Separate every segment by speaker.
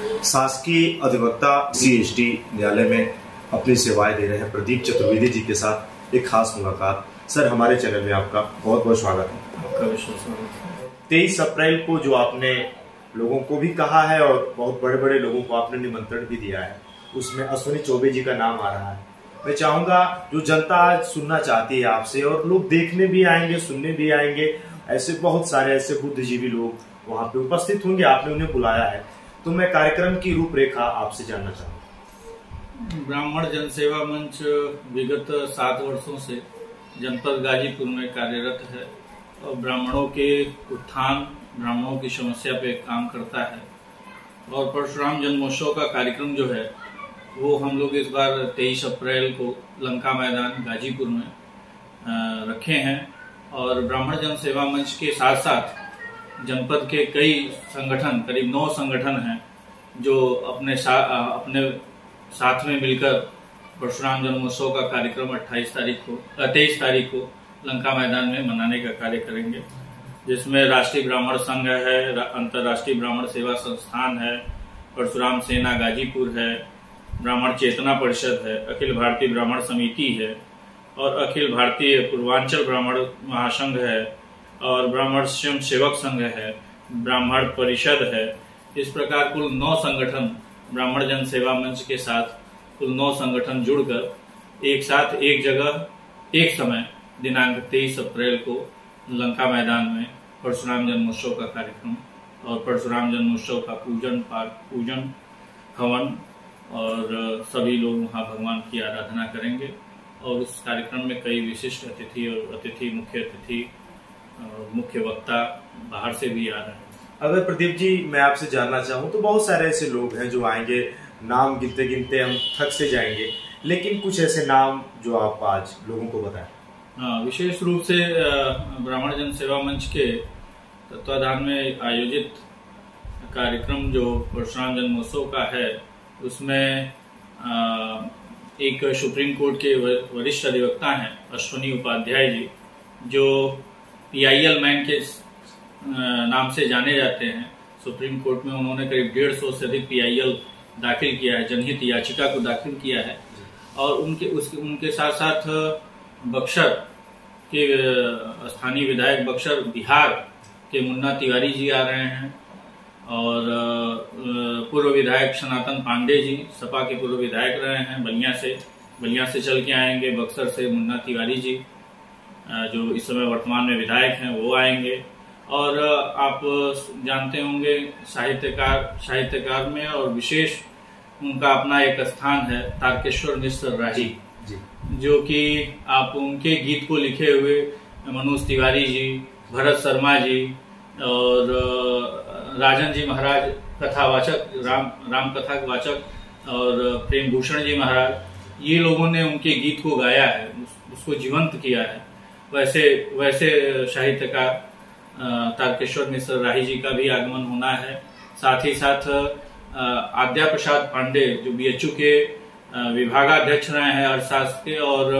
Speaker 1: शासकीय अधिवक्ता CST न्यायालय में अपनी सेवाएं दे रहे हैं प्रदीप चतुर्वेदी जी के साथ एक खास मुलाकात। सर, हमारे चैनल में आपका बहुत बहुत स्वागत है।
Speaker 2: आपका विश्वास।
Speaker 1: 23 अप्रैल को जो आपने लोगों को भी कहा है और बहुत बड़े बड़े लोगों को आपने निमंत्रण भी दिया है, उसमें अश्विनी चौबे जी का नाम आ रहा है। मैं चाहूंगा जो जनता आज सुनना चाहती है आपसे, और लोग देखने भी आएंगे, सुनने भी आएंगे, ऐसे बहुत सारे ऐसे बुद्धिजीवी लोग वहां पे उपस्थित होंगे, आपने उन्हें बुलाया है, तो मैं कार्यक्रम की रूपरेखा आपसे जानना चाहूंगा।
Speaker 2: ब्राह्मण जनसेवा मंच विगत 7 वर्षों से जनपद गाजीपुर में कार्यरत है और ब्राह्मणों के उत्थान, ब्राह्मणों की समस्या पे काम करता है। और परशुराम जन्मोत्सव का कार्यक्रम जो है वो हम लोग इस बार 23 अप्रैल को लंका मैदान गाजीपुर में रखे हैं। और ब्राह्मण जनसेवा मंच के साथ साथ जनपद के कई संगठन, करीब 9 संगठन हैं जो अपने साथ में मिलकर परशुराम जन्मोत्सव का कार्यक्रम 23 तारीख को लंका मैदान में मनाने का कार्य करेंगे, जिसमें राष्ट्रीय ब्राह्मण संघ है, अंतर्राष्ट्रीय ब्राह्मण सेवा संस्थान है, परशुराम सेना गाजीपुर है, ब्राह्मण चेतना परिषद है, अखिल भारतीय ब्राह्मण समिति है और अखिल भारतीय पूर्वांचल ब्राह्मण महासंघ है और ब्राह्मण स्वयं सेवक संघ है, ब्राह्मण परिषद है। इस प्रकार कुल 9 संगठन ब्राह्मण जनसेवा मंच के साथ कुल 9 संगठन जुड़कर एक साथ एक जगह एक समय दिनांक 23 अप्रैल को लंका मैदान में परशुराम जन्मोत्सव का कार्यक्रम और परशुराम जन्मोत्सव का पूजन हवन और सभी लोग वहाँ भगवान की आराधना करेंगे। और उस कार्यक्रम में कई विशिष्ट अतिथि और मुख्य वक्ता बाहर से भी आ रहे हैं।
Speaker 1: अगर प्रदीप जी मैं आपसे जानना चाहूँ तो बहुत सारे ऐसे लोग हैं जो आएंगे, नाम गिनते गिनते हम थक से जाएंगे, लेकिन कुछ ऐसे नाम जो आप आज लोगों को बताएं।
Speaker 2: हाँ, विशेष रूप से ब्राह्मण जनसेवा मंच के तत्वाधान में आयोजित कार्यक्रम जो परशुराम जन्मोत्सव का है, उसमें एक सुप्रीम कोर्ट के वरिष्ठ अधिवक्ता हैं अश्विनी उपाध्याय जी, जो PIL मैन के नाम से जाने जाते हैं। सुप्रीम कोर्ट में उन्होंने करीब 150 से अधिक PIL दाखिल किया है, जनहित याचिका को दाखिल किया है। और उनके साथ साथ बक्सर के स्थानीय विधायक, बक्सर बिहार के मुन्ना तिवारी जी आ रहे हैं और पूर्व विधायक सनातन पांडे जी, सपा के पूर्व विधायक रहे हैं, बलिया से चल के आएंगे। बक्सर से मुन्ना तिवारी जी जो इस समय वर्तमान में विधायक हैं वो आएंगे। और आप जानते होंगे साहित्यकार में और विशेष उनका अपना एक स्थान है तारकेश्वर मिश्र राही जी, जो कि आप उनके गीत को लिखे हुए मनोज तिवारी जी, भरत शर्मा जी और राजन जी महाराज कथावाचक, राम कथा वाचक और प्रेम भूषण जी महाराज, ये लोगों ने उनके गीत को गाया है, उसको जीवंत किया है। वैसे साहित्यकार तारकेश्वर मिश्र राही जी का भी आगमन होना है। साथ ही साथ आद्या प्रसाद पांडे जो BHU के विभागाध्यक्ष रहे हैं अर्थशास्त्र के और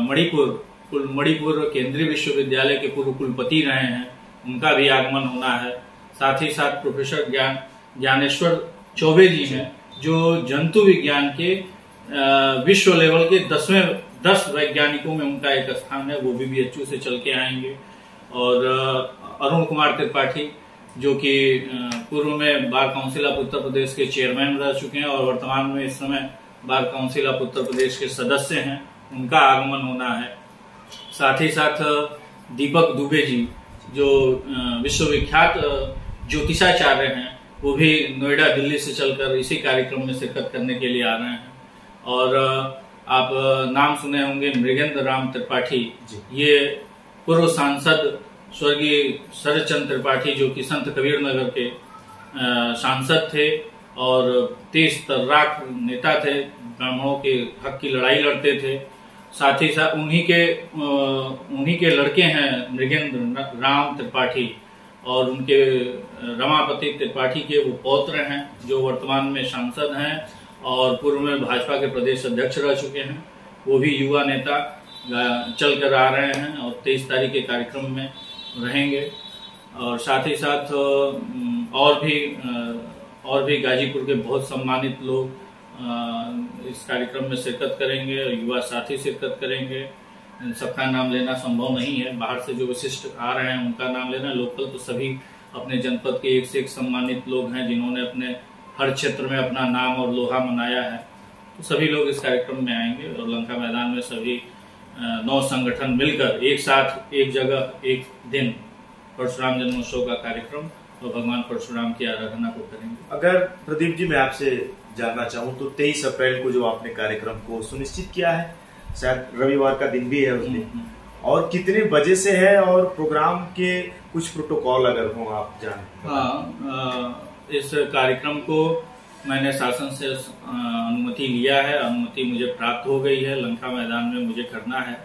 Speaker 2: मणिपुर केंद्रीय विश्वविद्यालय के पूर्व कुलपति रहे हैं, उनका भी आगमन होना है। साथ ही साथ प्रोफेसर ज्ञानेश्वर चौबे जी हैं जो जंतु विज्ञान के विश्व लेवल के 10 वैज्ञानिकों में उनका एक स्थान है, वो भी BHU से चल के आएंगे। और अरुण कुमार त्रिपाठी जो कि पूर्व में bar council of Uttar Pradesh के चेयरमैन रह चुके हैं और वर्तमान में इस समय bar council of Uttar Pradesh के सदस्य हैं, उनका आगमन होना है। साथ ही साथ दीपक दुबे जी जो विश्वविख्यात ज्योतिषाचार्य हैं, वो भी नोएडा दिल्ली से चलकर इसी कार्यक्रम में शिरकत करने के लिए आ रहे हैं। और आप नाम सुने होंगे मृगेंद्र राम त्रिपाठी, ये पूर्व सांसद स्वर्गीय शरद चंद्र त्रिपाठी जो कि संत कबीर नगर के सांसद थे और तेज तर्राक नेता थे, ब्राह्मणों के हक की लड़ाई लड़ते थे। साथ ही साथ उन्हीं के लड़के हैं मृगेंद्र राम त्रिपाठी और उनके रमापति त्रिपाठी के वो पौत्र हैं जो वर्तमान में सांसद हैं और पूर्व में भाजपा के प्रदेश अध्यक्ष रह चुके हैं। वो भी युवा नेता चल कर आ रहे हैं और 23 तारीख के कार्यक्रम में रहेंगे। और साथ ही साथ और भी और भी गाजीपुर के बहुत सम्मानित लोग इस कार्यक्रम में शिरकत करेंगे, युवा साथी शिरकत करेंगे। सबका नाम लेना संभव नहीं है, बाहर से जो विशिष्ट आ रहे हैं उनका नाम लेना। लोकल तो सभी अपने जनपद के एक से एक सम्मानित लोग हैं जिन्होंने अपने हर क्षेत्र में अपना नाम और लोहा मनाया है। तो सभी लोग इस कार्यक्रम में आएंगे और लंका मैदान में सभी 9 संगठन मिलकर एक साथ एक जगह एक दिन परशुराम जन्मोत्सव का कार्यक्रम और भगवान परशुराम की आराधना को करेंगे।
Speaker 1: अगर प्रदीप जी मैं आपसे जानना चाहूँ तो 23 अप्रैल को जो आपने कार्यक्रम को सुनिश्चित किया है, शायद रविवार का दिन भी है उस दिन, और कितने बजे से है और प्रोग्राम के कुछ प्रोटोकॉल अगर हो आप जाने।
Speaker 2: हाँ, इस कार्यक्रम को मैंने शासन से अनुमति लिया है, अनुमति मुझे प्राप्त हो गई है, लंका मैदान में मुझे करना है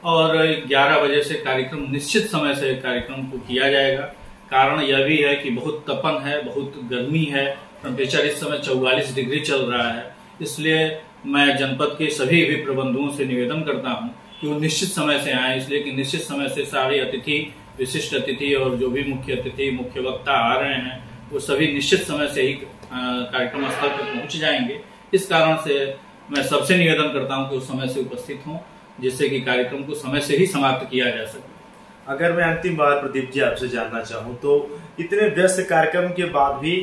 Speaker 2: और 11 बजे से कार्यक्रम निश्चित समय से कार्यक्रम को किया जाएगा। कारण यह भी है कि बहुत तपन है, बहुत गर्मी है, टेम्परेचर इस समय 44 डिग्री चल रहा है। इसलिए मैं जनपद के सभी भी प्रबंधकों से निवेदन करता हूं कि वो निश्चित समय से आए, इसलिए कि निश्चित समय से सारे अतिथि, विशिष्ट अतिथि और जो भी मुख्य अतिथि, मुख्य वक्ता आ रहे हैं वो सभी निश्चित समय से ही कार्यक्रम स्थल पर पहुंच जाएंगे। इस कारण से मैं सबसे निवेदन करता हूं कि उस समय से उपस्थित हों, जिससे कि कार्यक्रम को समय से ही समाप्त किया जा सके।
Speaker 1: अगर मैं अंतिम बार प्रदीप जी आपसे जानना चाहूँ तो इतने व्यस्त कार्यक्रम के बाद भी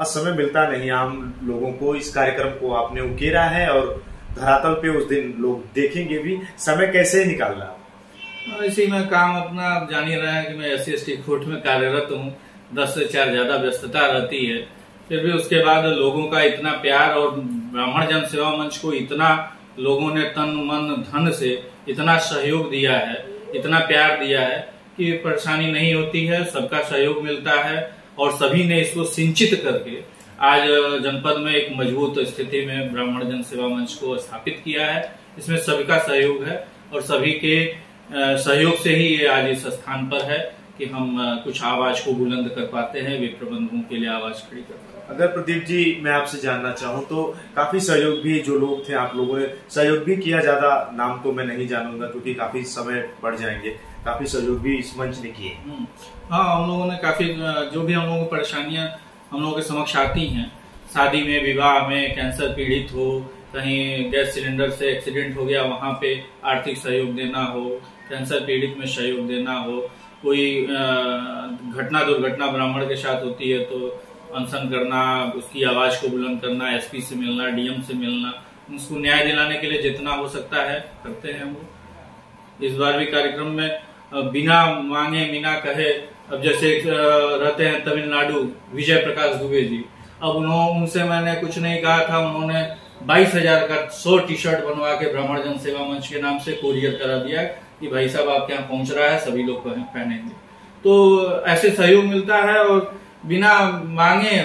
Speaker 1: समय मिलता नहीं आम लोगों को, इस कार्यक्रम को आपने उकेरा है और धरातल पे उस दिन लोग देखेंगे भी, समय कैसे निकालना?
Speaker 2: इसी में काम अपना आप जान ही रहे हैं कि मैं SC/ST कोर्ट में कार्यरत हूँ, 10 से 4 ज्यादा व्यस्तता रहती है। फिर भी उसके बाद लोगों का इतना प्यार और ब्राह्मण जन सेवा मंच को इतना लोगों ने तन मन धन से इतना सहयोग दिया है, इतना प्यार दिया है कि परेशानी नहीं होती है, सबका सहयोग मिलता है और सभी ने इसको सिंचित करके आज जनपद में एक मजबूत स्थिति में ब्राह्मण जन सेवा मंच को स्थापित किया है। इसमें सभी का सहयोग है और सभी के सहयोग से ही ये आज इस स्थान पर है कि हम कुछ आवाज को बुलंद कर पाते हैं, वे प्रबंधकों के लिए आवाज खड़ी कर पाते हैं।
Speaker 1: अगर प्रदीप जी मैं आपसे जानना चाहूँ तो काफी सहयोग भी जो लोग थे, आप लोगों ने सहयोग भी किया, ज्यादा नाम तो मैं नहीं जानूंगा क्योंकि काफी समय बढ़ जाएंगे, काफी सहयोग भी इस मंच ने किए।
Speaker 2: हाँ, हम लोगों ने काफी, जो भी हम लोगों को परेशानियां हम लोगों के समक्ष आती हैं, शादी में, विवाह में, कैंसर पीड़ित हो, कहीं गैस सिलेंडर से एक्सीडेंट हो गया वहां पे आर्थिक सहयोग देना हो, कैंसर पीड़ित में सहयोग देना हो, कोई घटना दुर्घटना ब्राह्मण के साथ होती है तो अनशन करना, उसकी आवाज को बुलंद करना, SP से मिलना, DM से मिलना, उसको न्याय दिलाने के लिए जितना हो सकता है करते हैं वो। इस बार भी कार्यक्रम में बिना मांगे बिना कहे, अब जैसे रहते हैं तमिलनाडु विजय प्रकाश दुबे जी, अब उनसे मैंने कुछ नहीं कहा था, उन्होंने 22,000 का 100 टी-शर्ट बनवा के ब्राह्मण जन सेवा मंच के नाम से कोरियर करा दिया कि भाई साहब आपके यहाँ पहुंच रहा है, सभी लोग पहनेंगे। तो ऐसे सहयोग मिलता है और बिना मांगे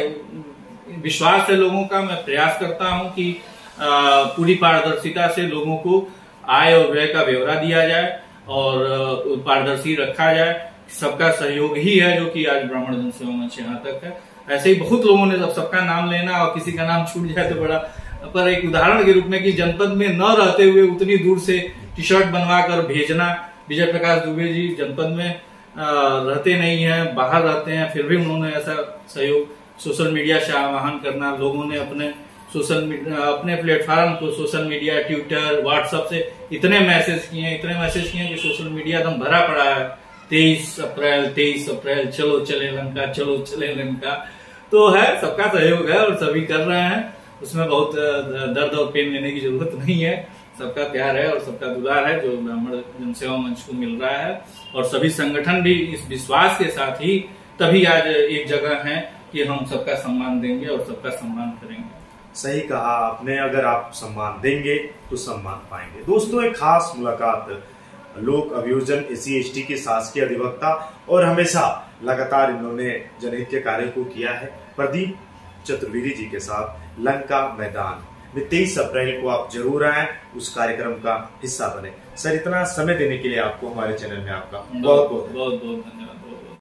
Speaker 2: विश्वास से लोगों का मैं प्रयास करता हूं कि पूरी पारदर्शिता से लोगों को आय और व्यय का ब्यौरा दिया जाए और पारदर्शी रखा जाए। सबका सहयोग ही है जो कि आज ब्राह्मण जन सेवा मंच यहाँ तक है। ऐसे ही बहुत लोगों ने, जब सबका नाम लेना और किसी का नाम छूट जाए तो बड़ा, पर एक उदाहरण के रूप में कि जनपद में न रहते हुए उतनी दूर से टी-शर्ट बनवा कर भेजना। विजय प्रकाश दुबे जी जनपद में रहते नहीं है, बाहर रहते हैं, फिर भी उन्होंने ऐसा सहयोग, सोशल मीडिया से आह्वान करना, लोगों ने अपने प्लेटफॉर्म को सोशल मीडिया, ट्विटर, व्हाट्सएप से इतने मैसेज किए कि सोशल मीडिया एकदम भरा पड़ा है। 23 अप्रैल चलो चले लंका, चलो चले लंका। तो है, सबका सहयोग है और सभी कर रहे हैं, उसमें बहुत दर्द और पेन लेने की जरूरत नहीं है। सबका प्यार है और सबका दुलार है जो ब्राह्मण जन सेवा मंच को मिल रहा है और सभी संगठन भी इस विश्वास के साथ ही तभी आज एक जगह हैं कि हम सबका सम्मान देंगे और सबका सम्मान करेंगे।
Speaker 1: सही कहा आपने, अगर आप सम्मान देंगे तो सम्मान पाएंगे। दोस्तों, एक खास मुलाकात लोक अभियोजन SC/ST के शासकीय अधिवक्ता और हमेशा लगातार इन्होंने जनहित के कार्य को किया है, प्रदीप चतुर्वेदी जी के साथ लंका मैदान में 23 अप्रैल को आप जरूर आए, उस कार्यक्रम का हिस्सा बने। सर, इतना समय देने के लिए आपको हमारे चैनल में आपका बहुत बहुत
Speaker 2: धन्यवाद।